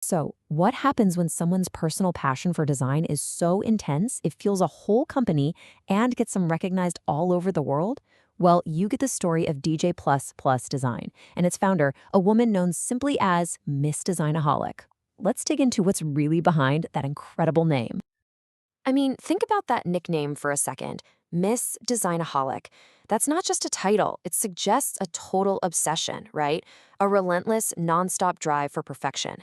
So, what happens when someone's personal passion for design is so intense it fuels a whole company and gets them recognized all over the world? Well, you get the story of DJ++ Design and its founder, a woman known simply as Miss Designaholic. Let's dig into what's really behind that incredible name. I mean, think about that nickname for a second, Miss Designaholic. That's not just a title, it suggests a total obsession, right? A relentless, nonstop drive for perfection.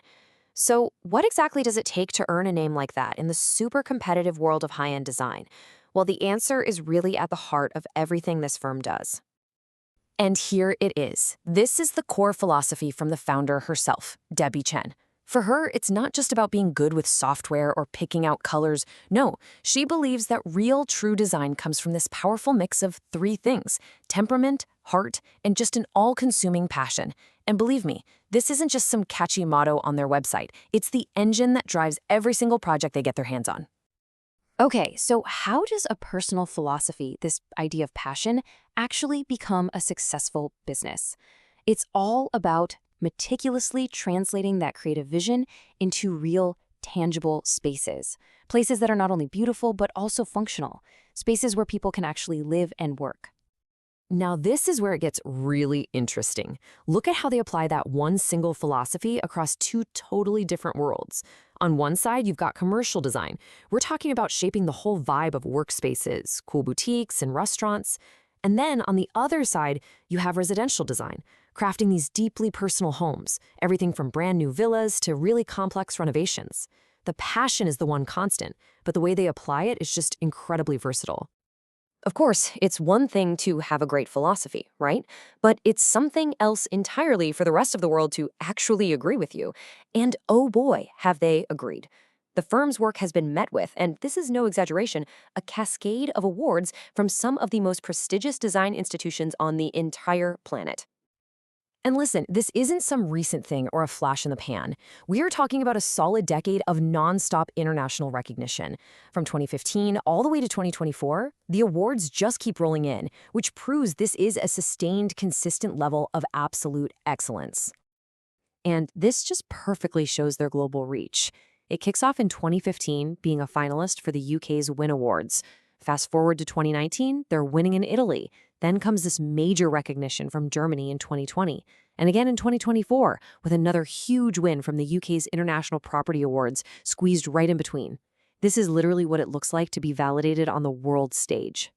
So, what exactly does it take to earn a name like that in the super competitive world of high end design? Well, the answer is really at the heart of everything this firm does. And here it is. This is the core philosophy from the founder herself, Debbie Chen. For her, it's not just about being good with software or picking out colors. No, she believes that real, true design comes from this powerful mix of three things: temperament, heart, and just an all consuming passion. And believe me, this isn't just some catchy motto on their website, it's the engine that drives every single project they get their hands on. Okay, so how does a personal philosophy, this idea of passion, actually become a successful business? It's all about meticulously translating that creative vision into real, tangible spaces. Places that are not only beautiful, but also functional. Spaces where people can actually live and work. Now, this is where it gets really interesting. Look at how they apply that one single philosophy across two totally different worlds. On one side, you've got commercial design. We're talking about shaping the whole vibe of workspaces, cool boutiques, and restaurants. And then on the other side, you have residential design, crafting these deeply personal homes, everything from brand new villas to really complex renovations. The passion is the one constant, but the way they apply it is just incredibly versatile. Of course, it's one thing to have a great philosophy, right? But it's something else entirely for the rest of the world to actually agree with you. And oh boy, have they agreed. The firm's work has been met with, and this is no exaggeration, a cascade of awards from some of the most prestigious design institutions on the entire planet. And listen, this isn't some recent thing or a flash in the pan. We are talking about a solid decade of nonstop international recognition. From 2015 all the way to 2024, the awards just keep rolling in, which proves this is a sustained, consistent level of absolute excellence. And this just perfectly shows their global reach. It kicks off in 2015, being a finalist for the UK's Win Awards. Fast forward to 2019, they're winning in Italy. Then comes this major recognition from Germany in 2020, and again in 2024, with another huge win from the UK's International Property Awards, squeezed right in between. This is literally what it looks like to be validated on the world stage.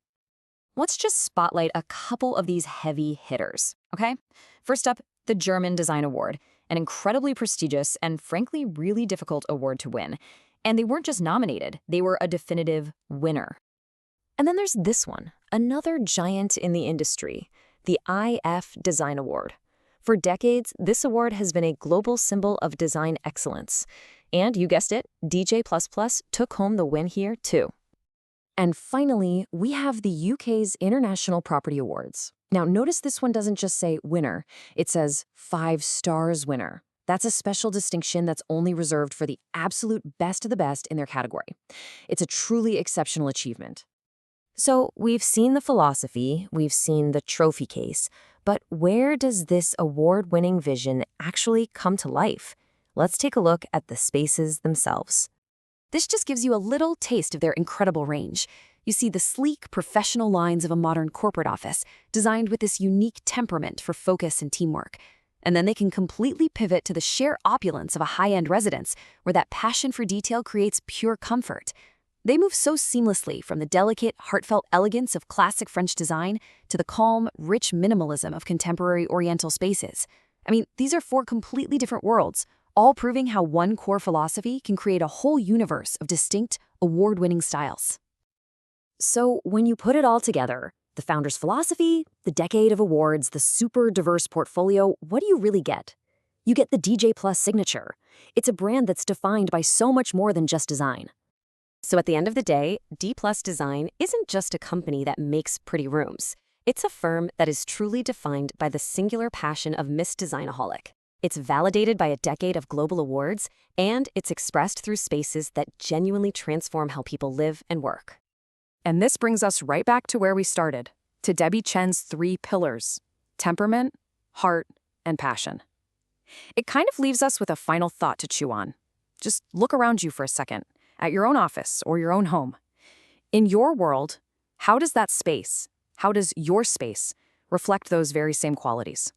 Let's just spotlight a couple of these heavy hitters, okay? First up, the German Design Award, an incredibly prestigious and frankly really difficult award to win. And they weren't just nominated, they were a definitive winner. And then there's this one, another giant in the industry, the IF Design Award. For decades, this award has been a global symbol of design excellence. And you guessed it, DJ++ took home the win here too. And finally, we have the UK's International Property Awards. Now, notice this one doesn't just say winner, it says 5 stars winner. That's a special distinction that's only reserved for the absolute best of the best in their category. It's a truly exceptional achievement. So we've seen the philosophy, we've seen the trophy case, but where does this award-winning vision actually come to life? Let's take a look at the spaces themselves. This just gives you a little taste of their incredible range. You see the sleek, professional lines of a modern corporate office, designed with this unique temperament for focus and teamwork. And then they can completely pivot to the sheer opulence of a high-end residence, where that passion for detail creates pure comfort. They move so seamlessly from the delicate, heartfelt elegance of classic French design to the calm, rich minimalism of contemporary Oriental spaces. I mean, these are 4 completely different worlds, all proving how one core philosophy can create a whole universe of distinct, award-winning styles. So when you put it all together, the founder's philosophy, the decade of awards, the super diverse portfolio, what do you really get? You get the DJ+ signature. It's a brand that's defined by so much more than just design. So at the end of the day, D+ Design isn't just a company that makes pretty rooms. It's a firm that is truly defined by the singular passion of Miss Designaholic. It's validated by a decade of global awards, and it's expressed through spaces that genuinely transform how people live and work. And this brings us right back to where we started, to Debbie Chen's 3 pillars: temperament, heart, and passion. It kind of leaves us with a final thought to chew on. Just look around you for a second, at your own office or your own home. In your world, how does your space reflect those very same qualities?